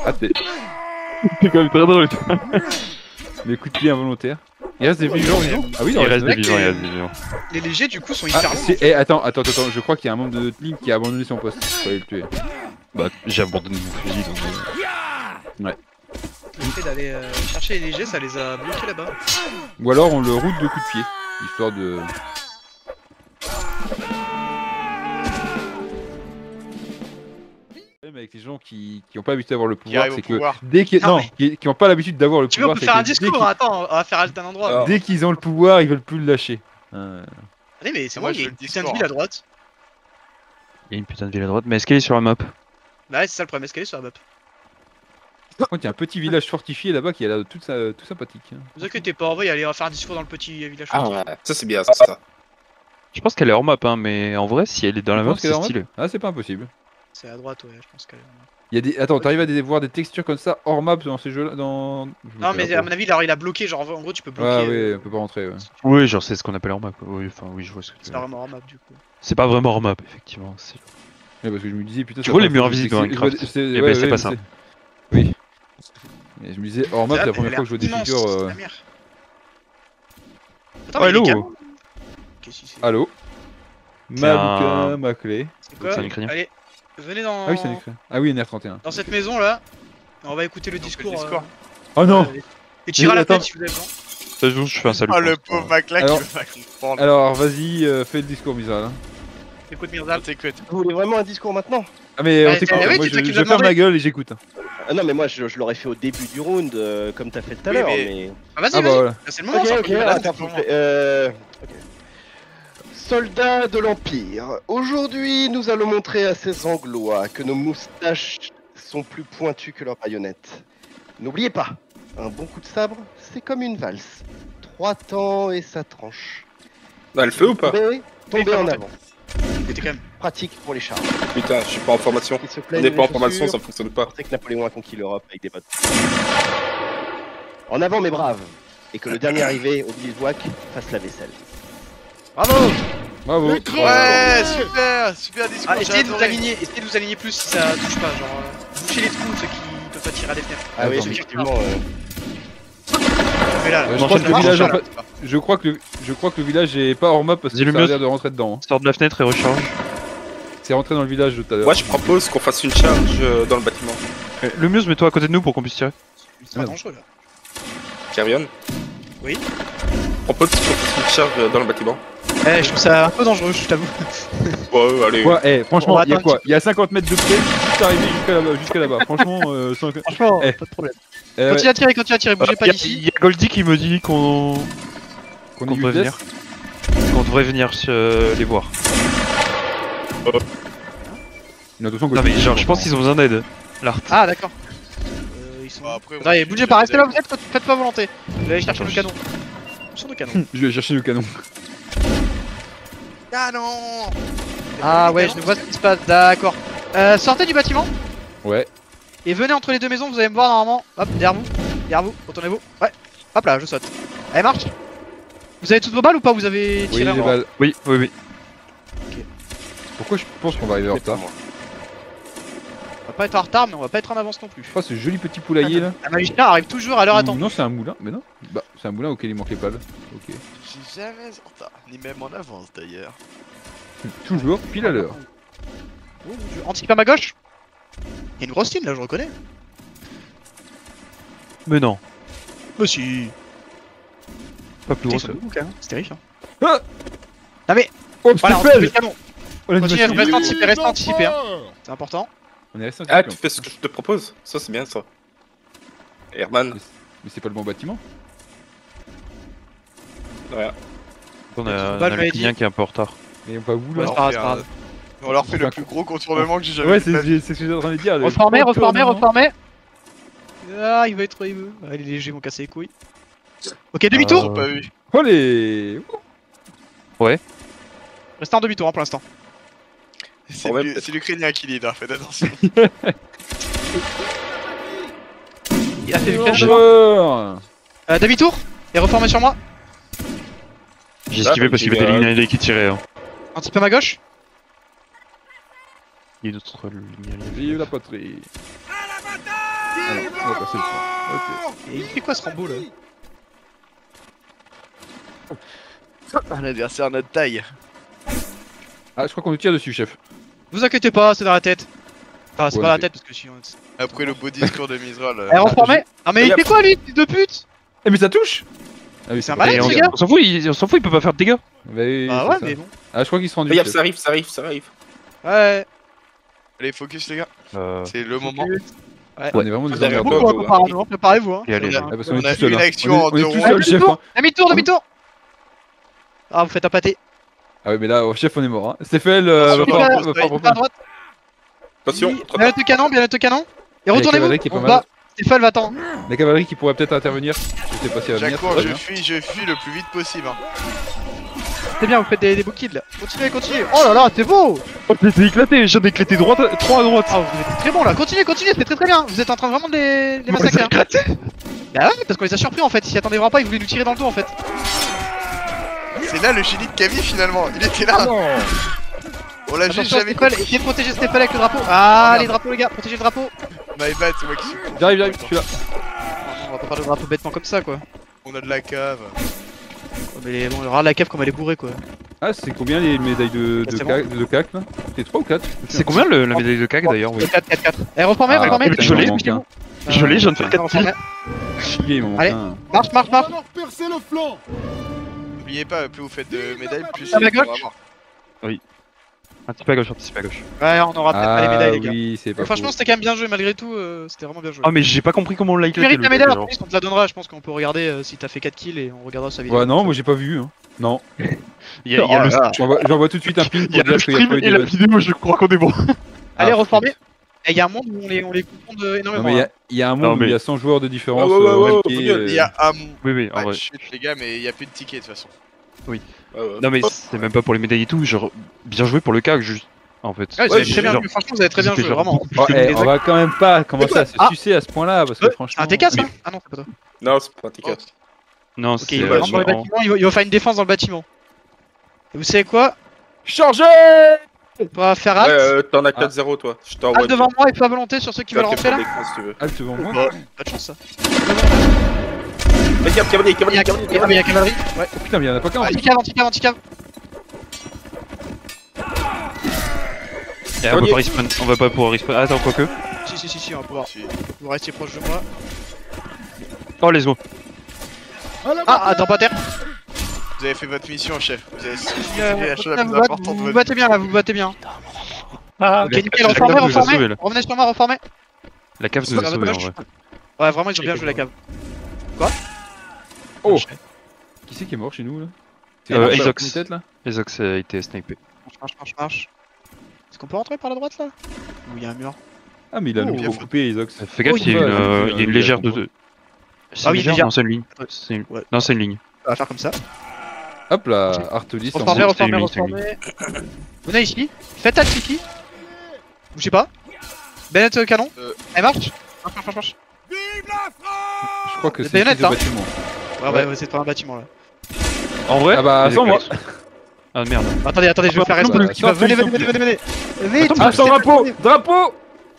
Ah, t'es quand même très drôle. Les coups de pied involontaires. Il reste des vivants, Ah oui, Il reste des mec, vivants, il les- reste des vivants. Les légers du coup sont Ah, hyper longs. c'est... attends, je crois qu'il y a un membre de notre ligne qui a abandonné son poste. Fallait le tuer. Bah j'ai abandonné mon fusil donc... Le fait d'aller chercher les légers, ça les a bloqués là-bas. Ou alors on le route de coups de pied, histoire de... Le problème avec les gens qui ont pas l'habitude d'avoir le pouvoir, arrivent au c'est que pouvoir. dès qu'ils Non, non, qui ont pas l'habitude d'avoir le Tu veux, on pouvoir, peut c'est faire que un discours, attends, on va faire alt un endroit. Alors, dès qu'ils ont le pouvoir, ils veulent plus le lâcher. Allez, mais c'est Moi, moi, je il y a veux une le putain de discours, ville à droite. Il y a une putain de ville à droite, mais est-ce qu'elle est sur la map? Bah ouais, c'est ça le problème, est-ce qu'elle est sur la map? Par contre, il y a un petit village fortifié là-bas qui a l'air tout sympathique. Hein. Ne vous inquiétez pas, on va y aller, on va faire un discours dans le petit village. Ah ouais, ça c'est bien ça. Je pense qu'elle est hors map hein, mais en vrai si elle est dans la Tu map penses qu'elle est c'est en mode stylé. Ah, c'est pas impossible. C'est à droite, ouais, je pense qu'elle est. Il y a des... Attends, t'arrives à voir des textures comme ça hors map dans ces jeux-là dans... Non, mais à mon avis, alors, il a bloqué, genre en gros, tu peux bloquer. Ah oui, on peut pas rentrer, ouais. Oui genre c'est ce qu'on appelle hors map. Oui, enfin oui je vois ce que tu C'est veux pas dire. vraiment hors map du coup. C'est pas vraiment hors map effectivement. Ouais, parce que je me disais, putain... Tu ça vois prend les murs un peu invisibles de dans texture. Minecraft. C'est- Eh ouais, ben, c'est ouais, pas ça. Oui. Et je me disais, hors map, Ça, c'est la elle a première fois l'air que je vois des immense, figures... c'est la merde. Attends, Oh, mais il est hello. calme. Qu'est-ce que c'est Allô C'est Mabuka, un- ma clé. C'est quoi c'est un Ukrainien. Allez, venez dans... Ah oui, c'est un écran. Ah oui, NR31. dans cette maison là. On va écouter le Donc, discours. le discours. Oh non Et tirer à la Attends. tête si vous avez besoin. De toute façon, je fais un salut. Oh pour le l'instant. pauvre Macla qui Alors- veut pas comprendre. Alors, vas-y, fais le discours, Mizal. Hein. Écoute On Mirzal. t'écoute. Vous voulez vraiment un discours maintenant? Ah mais Ouais, on t'écoute, oui, moi c'est toi qui je l'as ferme demandé. ma gueule et j'écoute. Hein. Ah non, mais moi je l'aurais fait au début du round, comme t'as fait tout à Oui, l'heure, mais- mais... Ah, vas-y, Ah bah vas-y. voilà. Là, c'est le moment, Ok, ça. ok, Voilà, attends, c'est le moment. ok. Soldats de l'Empire, aujourd'hui nous allons montrer à ces Anglois que nos moustaches sont plus pointues que leurs baïonnettes. N'oubliez pas, un bon coup de sabre, c'est comme une valse. 3 temps et ça tranche. Ah, elle fait ou pas? Tombez, tombez en Oui, avant. C'était quand même. Pratique pour les chars. Putain, je suis pas en formation. Qui se On plaignent n'est pas en des formation, chaussures. ça fonctionne pas. Pensez que Napoléon a conquis l'Europe avec des bottes. En avant mes braves, et que le dernier arrivé au bivouac fasse la vaisselle. Bravo. Bravo. Ouais, super discours. Ah, j'ai essayez de vous adoré. aligner plus si ça touche pas. Genre, bouchez les trous ceux qui peuvent pas tirer à des fenêtres. Ah oui, Attends, effectivement. Mais là, Je On crois enchaîne que le le village, marche, en fait, je crois que le village est pas hors map parce que Dis le ça a mieux. l'air de rentrer dedans. Hein. Sors de la fenêtre et recharge. C'est rentré dans le village de tout à l'heure. Moi je propose qu'on fasse une charge dans le bâtiment. Le mieux, mets-toi à côté de nous pour qu'on puisse tirer. c'est pas dangereux là. Carrion. Propose une charge dans le bâtiment. Eh, je trouve ça un peu dangereux, je t'avoue. Ouais, allez. Quoi franchement, On va il y a attendre quoi Il y a 50 mètres de près, juste arrivé jusqu'à là-bas. Franchement, Franchement, Eh. pas de problème. ouais, Continue à tirer, bougez pas Il d'ici. y a Goldie qui me dit qu'on qu'on qu'on est devrait venir. Qu'on devrait venir les voir. Non, de toute façon, Non mais genre je pense qu'ils ont besoin d'aide. L'art. Ah, d'accord. Ils sont. Bon, après, moi, Attendez, j'ai bougez déjà pas, des restez là où amis. vous êtes, faites pas volonté. Vous allez chercher le canon. Sur le canon. Je vais chercher le canon. Ah non. Ah ouais, je vois ce qui se passe, d'accord. Sortez du bâtiment Ouais. et venez entre les deux maisons, vous allez me voir normalement. Hop, derrière vous, retournez-vous. Ouais, hop là, je saute. Allez, marche. Vous avez toutes vos balles ou pas? Vous avez Oui, tiré les un balles. Oui, oui, oui. Pourquoi je pense qu'on va arriver en retard? On va pas être en retard, mais on va pas être en avance non plus. Oh, ce joli petit poulailler là. Un magicien arrive toujours à l'heure attendue. Non, c'est un moulin. Mais non. Bah, c'est un moulin auquel il manque les balles. Ok. J'ai jamais en retard, ni même en avance d'ailleurs. Toujours pile à l'heure. Oh mon dieu, anticipe à ma gauche. Il y a une grosse team là, je reconnais. Mais non, Bah si. pas plus gros. C'est c'est terrifiant. Ah Non mais, Oh, voilà, on Stephen le canon. Oh, la Continuez, animation. restez anticipé, hein. C'est important. On est resté Ah, anticipé. tu fais ce que je te propose. Ça, c'est bien ça. Herman. Mais c'est pas le bon bâtiment. Ouais. On Bah, a je le m'avais client qui est un peu en retard. Mais on pas où Ouais, là c'est pas grave, c'est pas grave. On leur fait le Enfin, plus gros contournement que j'ai jamais Ouais, vu. de ma vie. c'est ce que j'étais en train de dire. le Reformez, contournement. reformez. Ah, il va être. Ah, les légers vont casser les couilles. Ok, demi-tour. Ils ont pas vu. Oh les. Restez en demi-tour hein, pour l'instant. C'est Ouais, l'U- peut-être. c'est l'Ukrainien qui lead, hein, faites attention. Il a fait du Joueur. demi-tour et reformez sur moi. J'ai esquivé parce qu'il y avait des lignes qui tiraient. Hein. Un petit peu à ma gauche. Il y a d'autres lignes. Vive la patrie. Ah non, on va passer le point. Ok. Et il fait quoi ce Rambo là? Un adversaire notre taille. Ah, je crois qu'on nous tire dessus, chef. Vous inquiétez pas, c'est dans la tête. Enfin, c'est Ouais, pas dans la mais- tête parce que si on. Après le beau discours de Mizral. Eh, reformez. Ah, mais il fait quoi lui, fils de pute? Eh, mais ça touche. Ah oui, C'est un pas malade, vrai. ce gars. On s'en fout, il peut pas faire de dégâts. Bah oui, Ah c'est ouais, ça. mais bon. Ah, je crois qu'ils se rendent Regarde, chef. ça arrive, ça arrive, ça arrive. Ouais. Allez, focus les gars, Euh, c'est le moment. On est vraiment des Derrière emmerdeurs. toi, Beaucoup, apparemment, préparez-vous. Hein. et allez, On a- Ah, parce qu'on On est a tout seul. une hein. action On est- en on est deux tout rondes. seul, chef. hein. Demi-tour, demi-tour. Ah, vous faites un pâté. Ah oui, mais là, chef, on est mort. Hein. Stéphane, Attention, va à pas. À droite. Attention, Oui, trop bien tard. le canon, bien le canon. Et Il y a la retournez-vous. cavalerie qui est pas On mal. va. Stéphane va attendre. La cavalerie qui pourrait peut-être intervenir. Je sais pas si elle va venir. J'accours, ça je va fuis le plus vite possible. Hein. C'est bien, vous faites des beaux kills là. Continuez, continuez. Oh là là, c'est beau. Oh, j'ai éclaté, j'en ai éclaté droite, 3 à droite. Ah, vous êtes très bon là. Continuez, continuez, c'est très très bien. Vous êtes en train vraiment de les On les massacrer. a hein. éclatés. Bah ouais, parce qu'on les a surpris en fait. Ils s'y attendaient vraiment pas, ils voulaient nous tirer dans le dos en fait. C'est là le génie de Kavi finalement, il était là. On l'a juste Attention, jamais Stéphane, compris. essayez de protéger Stéphane avec le drapeau. Ah, merde. les drapeaux les gars, protégez le drapeau. My bad, c'est moi qui suis con. J'arrive, je suis là. On va pas faire le drapeau bêtement comme ça quoi. On a de la cave. Oh, mais bon, regarde la cave comme elle est bourrée quoi. Ah, c'est combien les médailles de C'est CAC là? C'est 3 ou 4? C'est combien la médaille de CAC d'ailleurs? Oui. 4, 4, 4. Eh, reformez, Ah, reformez. putain, je l'ai, il m'en manque un. Je l'ai, je viens de faire 4 reformez. Chier, il m'en manque Allez. un. Marche, marche, marche. N'oubliez pas, plus vous faites de médailles, plus À ma c'est pour gauche. avoir. Un petit peu à gauche, un petit peu à gauche. Ouais, on aura peut-être pas les Ah médailles les gars. oui, c'est pas Mais franchement, faux. c'était quand même bien joué malgré tout. C'était vraiment bien joué. Ah mais j'ai pas compris comment on l'a Tu éclaté. mérites la le médaille, gars, en plus, on te la donnera. Je pense qu'on peut regarder si t'as fait 4 kills et on regardera sa vidéo. Ouais, non, moi j'ai pas vu. Hein. Non. Il y a le J'envoie tout de suite un ping il y pour a le dire qu'il y a stream pas eu et la d'événement. vidéo, je crois qu'on est bon. Allez, Ah, reformez. Et il y a un monde où on les confond Non, énormément. mais hein. il y a un Non, monde où mais- il y a 100 joueurs de différence. Ouais, ouais, ouais, rankés, ouais, Il y a un Oui, oui, en vrai. match, les gars, mais il y a plus de tickets de toute façon. Non mais c'est même pas pour les médailles et tout, genre bien joué pour le CAC juste. En fait. Ouais, vous avez j'ai- très bien genre, joué. Franchement, vous avez très bien c'était joué, genre vraiment. beaucoup plus Oh, que eh, les on va quand même pas commencer à se Ah. sucer à ce point-là parce que franchement. Un T4 ça? Ah non, c'est pas toi. Non, c'est pas un ticket. Non, Ok, c'est il va va rentrer dans le vraiment- bâtiment, il va faire une défense dans le bâtiment. Et vous savez quoi? Chargez! On va faire Ouais, halt. t'en as 4-0 toi. Je t'envoie. Halt devant moi et fais à volonté sur ceux qui veulent rentrer là. Si tu veux. Halte devant moi. Pas de chance ça. Regarde, cavalier, Il y a cavalier, il y a cavalerie. Ouais. Oh, putain, mais il y en a pas qu'un. Anti-cave, anti-cave, anti-cave. Et on va pas respawn, on va pas pouvoir respawn. Ah, attends, quoique. Si, on va pouvoir. Vous restez proche de moi. Oh, let's go. Ah, attends, pas terre. Vous avez fait votre mission, chef. Vous avez fait la chose la Vous plus importante de vous votre battez bien là, vous vous battez bien. Ah, Ok, nickel, la reformez, cave nous a sauvés, reformez. là. Revenez sur moi, reformez. La cave nous a sauvés en vrai. Ouais, vraiment, ils ont bien joué la cave. Oh. Qui c'est qui est mort chez nous là? Ezox. Une tête là? Ezox a été snipé. Marche. Est-ce qu'on peut rentrer par la droite là? Ou il y a un mur? Ah mais il a Oh, nous coupé Ezox. Fais gaffe, il y a une légère de. Ah oui, légère. Non, c'est une ligne. Non, c'est une ligne. On va faire comme ça. Hop là, Artelis en Reformez, mode. reformez, c'est une reformez. Venez ici. Faites alt ici. Bougez pas. Bennett canon. Elle marche. Marche. Je crois que Le c'est baïonnette, le hein. bâtiment. Ouais, c'est pas un bâtiment là. En vrai? Ah bah sans moi. Ah merde. Attendez, je vais faire reste. bah, Venez. Vite. Ah sans drapeau.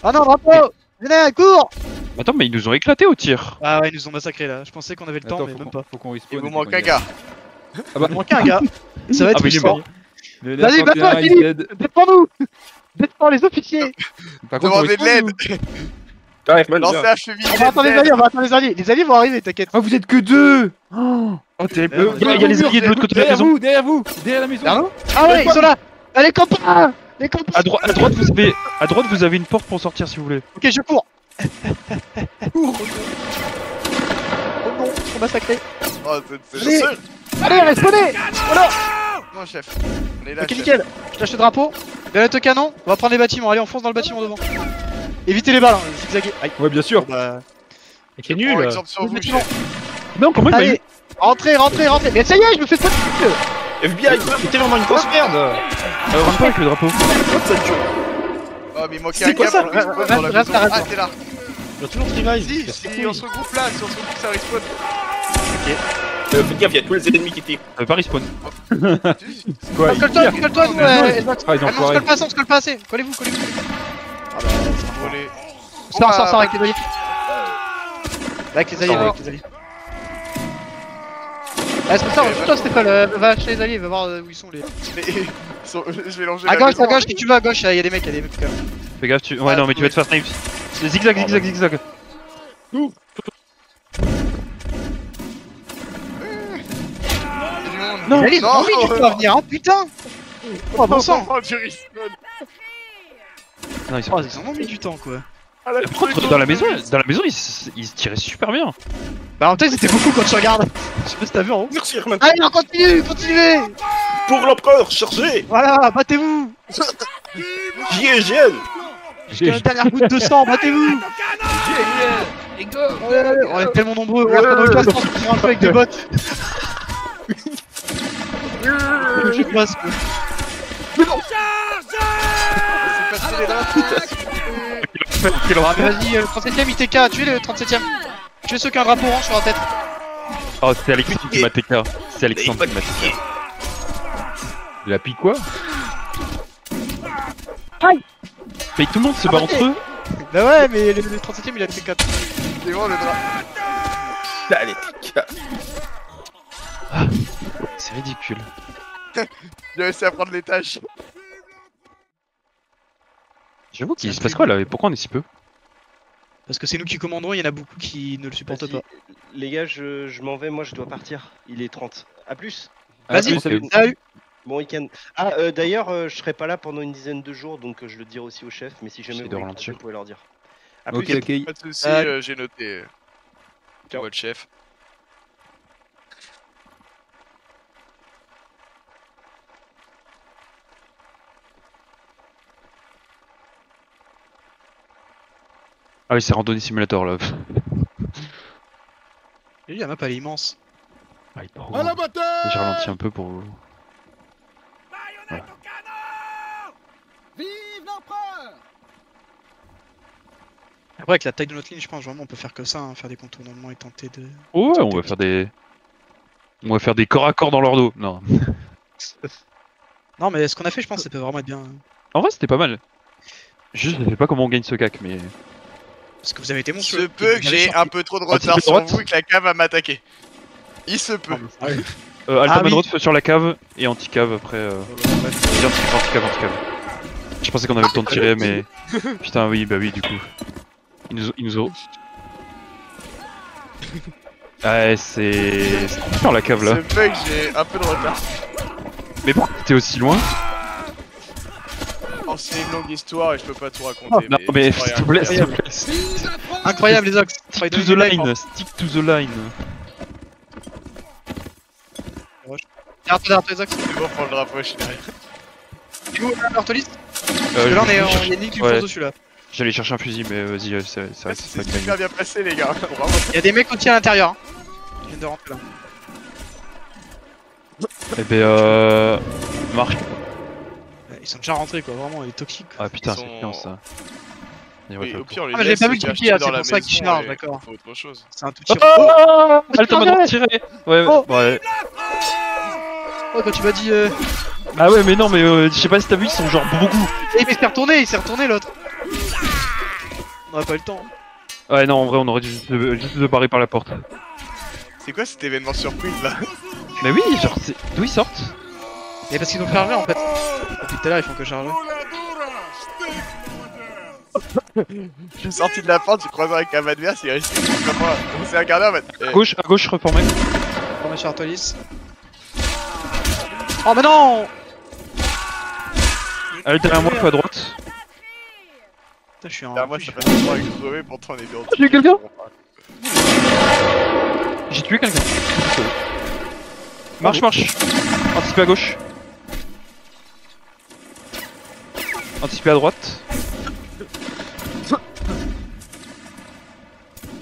Ah non, drapeau. Venez, cours. Attends, mais ils nous ont éclaté au tir. Ah ouais, ils nous ont massacrés là. Je pensais qu'on avait le temps, mais même pas. Faut qu'on Il respawn. vous manque un gars. Ah bah Il manque un gars. Ça va être Ah, mais il est frustrant. mort. Vas-y, batte-toi, Philippe. Défends-nous. Défends les officiers. Par contre, Demandez de l'aide. T'arrives, man. Lancez viens. un cheville. On va attendre les alliés, Les alliés vont arriver, t'inquiète. Ah vous êtes que deux. Oh, t'es. Il Il y a les alliés de l'autre côté de la Derrière maison. vous, derrière vous, derrière la maison. Pardon? Ah ouais, ils sont là. Allez, copains. Les copains. À droite, vous avez une porte pour sortir si vous voulez. Ok, je cours. Oh non, ils sont massacrés. Oh, c'est Allez. sûr. Allez, respawnez. Voilà. Non, chef. On est là, Ok, chef. nickel. Je lâche le drapeau. Bennett au canon. On va prendre les bâtiments. Allez, on fonce dans le bâtiment devant. Évitez les balles, hein. Zigzaguez. Aïe. Ouais bien sûr. Bah... C'est Prends nul. exemple sur vous, bâtiment. chef. Non, comment il m'a eu? Allez, rentrez. Mais ça y est, je me fais pas de FBI, t'es vraiment une grosse merde. Rentre pas avec le drapeau. Oh, mais il manquait C'est un quoi gars ça pour respawn dans la Reste, maison. reste. Ah, t'es là. Il va toujours revive. Si, on se regroupe là. Si on se regroupe, ça respawn. Faites gaffe, il y a tous les ennemis qui tirent. Ça veut pas respawn. Quoi? Colle-toi, nous, Ezox. Ah ils ont Ah non, on se colle pas assez. Collez-vous. Ah bah, c'est volé. Sors avec les alliés. Avec les alliés. Ah, c'est ça, toi Stéphane, va chez les alliés, va voir où ils sont les. Mais je vais longer À la gauche, maison. si tu vas à gauche, y'a des mecs quand même. Fais gaffe, Ouais, non, mais tu vas te faire snipe. Zigzag. Non, les alliés, Non. ils ont pas venir, hein, putain. Oh, bon sang. Oh, du respawn. Non, ils sont. Oh, ils ont mis du temps quoi. Ah, la Par contre, dans la maison, ils se tiraient super bien. Bah en fait c'était beaucoup quand tu regardes. Je sais pas si t'as vu en haut. Merci, Herman. Allez, on continue. Pour l'empereur, chargez. Voilà, battez-vous. JGL. Jusqu'à la dernière goutte de sang, battez-vous. On est tellement nombreux, on va faire nos classes pour un peu avec des bottes. Je passe. C'est passé les draps. Ah, mais vas-y, le 37ème ITK, tuez le 37ème. Tuez ceux qui ont un drapeau orange sur la tête. Oh, c'est Alexandre qui m'a TK. C'est Alexandre qui m'a TK. Il a piqué quoi? Mais tout le monde se bat entre eux. Bah ouais, mais le 37ème il a fait 4. C'est bon le drap. Allez, tika. C'est ridicule. J'ai réussi à prendre les tâches. J'avoue qu'il se passe quoi là? Et pourquoi on est si peu? Parce que c'est nous qui commandons, il y en a beaucoup qui ne le supportent Vas-y, pas. les gars, je m'en vais, moi je dois partir. Il est 30. A plus. Vas-y, Ah, salut. Bon week-end. Ah, d'ailleurs, je serai pas là pendant une dizaine de jours, donc je le dirai aussi au chef. Mais si jamais J'essaie vous de voulez, ralentir. vous pouvez leur dire. A Ok plus. ok. Pas de soucis, j'ai noté. Ciao. Votre chef. Ah oui, c'est randonnée simulator là. Et la map elle est immense. Ah, il est trop gros. J'ai ralenti un peu pour. Voilà. Après avec la taille de notre ligne je pense vraiment on peut faire que ça, hein, faire des contournements et tenter de... Oh ouais, on va faire des. On va faire des corps à corps dans leur dos. Non. Non mais ce qu'on a fait je pense ça peut vraiment être bien. En vrai, c'était pas mal. Juste, je sais pas comment on gagne ce cac, mais. Parce que vous avez été Il monstrueux. se peut que j'ai un peu trop de retard peu sur droite. vous et que la cave va m'attaquer. Il se peut. Alpha oui. droite sur la cave et anti-cave après. Anti-cave. Je pensais qu'on avait le temps de tirer, mais. Putain, oui, bah oui, du coup. Ils nous ont. Ouais, c'est trop dur la cave là. Ce bug, j'ai un peu de retard. Mais pourquoi t'es aussi loin? Oh, c'est une longue histoire et je peux pas tout raconter. Non mais c'est s'il pas te plaît, grave. s'il te plaît. Incroyable les Ox. Stick to the line, stick to the line. Derrière toi les Ox. C'est bon pour le drapeau, je suis derrière. Tu vois l'Artolis? Parce que là on est en Yannick qui Ouais. fonce dessus là. J'allais chercher un fusil, mais vas-y, c'est Ouais, pas c'est gagné. super bien passé, les gars. Bravo. Il y a des mecs aussi à l'intérieur. Hein. Ils viennent de rentrer là. Eh ben marche. Ouais, ils sont déjà rentrés quoi, vraiment, il est toxique. Ah putain, Ils c'est sont- bien ça. Il Et au pire, on les Ah, mais j'ai laisse pas vu le se cliquer, cacher hein, dans c'est la pour ça qu'il maison charge, et d'accord. faut autre chose. C'est un tout tir. Oh Alta m'a tiré. Ouais, Oh. ouais. Oh, quand tu m'as dit. Ah ouais, mais non, mais je sais pas si t'as vu, ils sont genre beaucoup. Eh, mais il s'est retourné l'autre. On aurait pas eu le temps. Ouais, non, en vrai, on aurait dû juste se barrer par la porte. C'est quoi cet événement surprise là? Mais oui, genre, d'où ils sortent? Mais parce qu'ils ont chargé en fait. Depuis tout à l'heure, ils font que charger. Je suis sorti de la porte, j'ai croisé avec un adverse, il est resté comme moi. On s'est regardé en mode. À gauche, reformé. On va chez Artolis. Oh, mais non! Allez, derrière moi, à droite. Putain, je suis en. Derrière moi, ça passe pas avec le crevé, pourtant on est bien. J'ai quelqu'un J'ai tué quelqu'un. Marche. Anticipé à gauche. Anticipé à droite.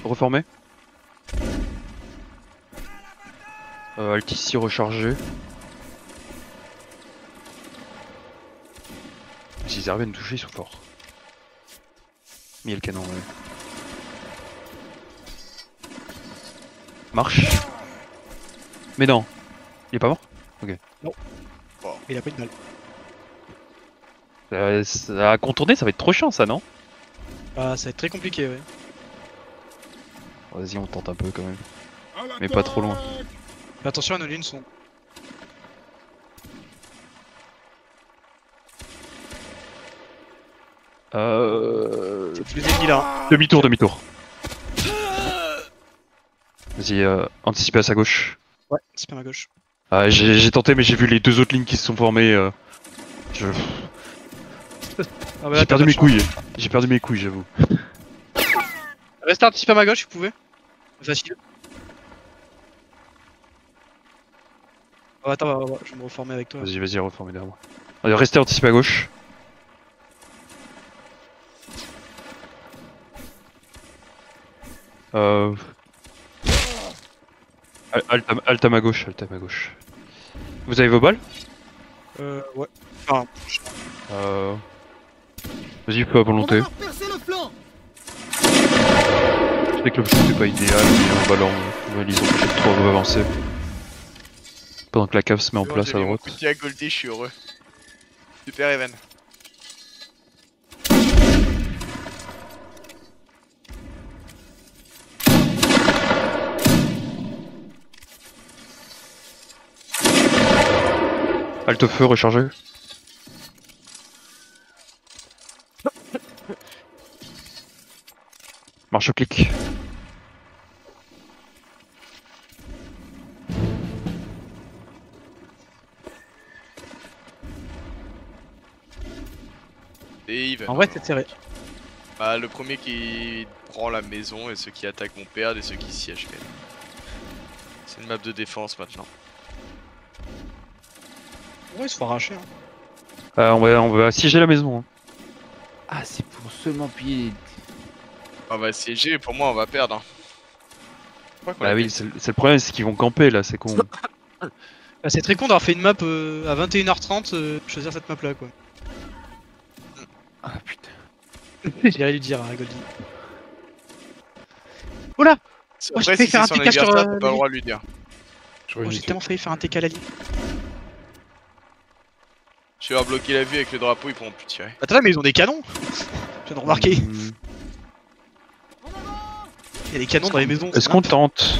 Reformé. Alt ici rechargé. S'ils arrivent à nous toucher, ils sont forts. Mais il y a le canon, ouais. Marche. Mais non. Il est pas mort? Il a pas de balle. Ça a contourné, ça va être trop chiant ça, non? Ah, ça va être très compliqué, ouais. Vas-y, on tente un peu quand même. Mais pas trop loin. Mais attention à nos lignes sont. C'est tous les ennemis là. Hein. Demi-tour. Vas-y, anticiper à sa gauche. Ouais, c'est pas ma gauche. Ah, j'ai tenté, mais j'ai vu les deux autres lignes qui se sont formées. Ah, bah là, J'ai t'as perdu pas de mes chance. couilles. J'ai perdu mes couilles, j'avoue. Restez anticipé à ma gauche, vous pouvez. Facile. Oh, attends, je vais me reformer avec toi. Vas-y, reformez derrière moi. Allez, restez anticipé à gauche. Alt à ma gauche. Vous avez vos balles? Ouais. Enfin, Vas-y, feu à volonté. Je sais que le shoot est pas idéal, mais on va les empêcher de trop avancer. Pendant que la cave se met en place à droite. Petit à Goldie, je suis heureux. Super Even. Alt feu, rechargé. Marche au clic. Et Even. en vrai, c'est serré. Bah, le premier qui prend la maison et ceux qui attaquent vont perdre et ceux qui siègent gagnent. C'est une map de défense maintenant. Ouais, ils se font arracher. Hein. On va assiéger la maison. Hein. Ah, c'est pour seulement piller. On va siéger et pour moi on va perdre. Hein. Pourquoi qu'on Bah l'a oui, fait c'est le problème, c'est qu'ils vont camper là, c'est con. Bah, c'est très con d'avoir fait une map à 21h30, choisir cette map là quoi. Ah putain. J'irais lui dire à Goldie. Oula! Oh, j'ai Après, failli si faire un c'est son TK sur anniversaire, t'as pas Lily. le droit de lui dire. Oh, j'ai tellement failli faire un TK à la ligne. Je vais avoir bloqué la vue avec le drapeau, ils pourront plus tirer. Attends là, mais ils ont des canons! Je viens de remarquer. Il y a des canons dans les maisons. Est-ce qu'on tente?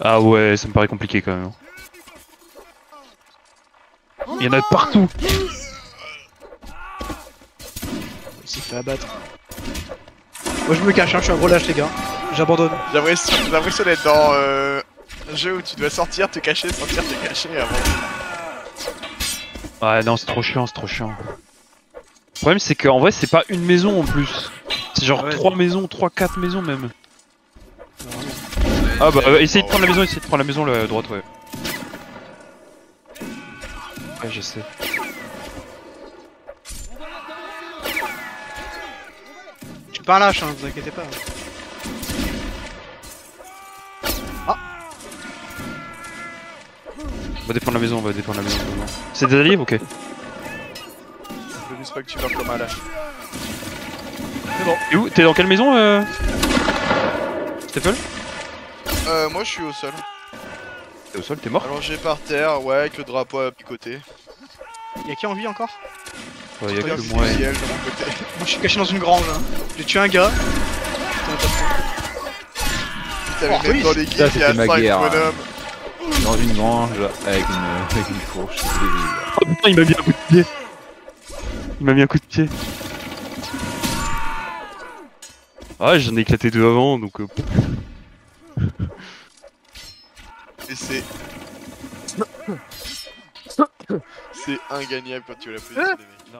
Ah ouais, ça me paraît compliqué quand même. Il y en a de partout. Il s'est fait abattre. Oh, Moi je me cache, hein, je suis un gros lâche les gars. J'abandonne. J'ai l'impression d'être dans un jeu où tu dois sortir, te cacher, sortir, te cacher avant. Ouais, non, c'est trop chiant, c'est trop chiant. Le problème, c'est qu'en vrai, c'est pas une maison en plus. C'est genre Ouais. 3 maisons, 3-4 maisons même. Ah bah, essayez de prendre la maison, la droite, ouais. Ouais, je sais. Je suis pas un lâche, hein, vous inquiétez pas. On va défendre la maison, on va défendre la maison. C'est des alliés? Ok. Je veux juste pas que tu meurs comme un lâche. Et où? T'es dans quelle maison, Stephen? Moi je suis au sol. T'es au sol, t'es mort? Allongé par terre, ouais, avec le drapeau à picoter. Y'a qui en vie encore? Ouais, y'a Regarde que du moi. ciel de mon côté. Moi je suis caché dans une grange. Hein. J'ai tué un gars. T'avais Oh, même oui, dans l'équipe, ça, il y a c'était ma 5 guerre. bonhommes. Dans une grange avec une fourche. Oh putain, il m'a mis un coup de pied. Il m'a mis un coup de pied. Ah, j'en ai éclaté 2 avant, donc... Et c'est... C'est ingagnable quand tu l'as positionné, mec.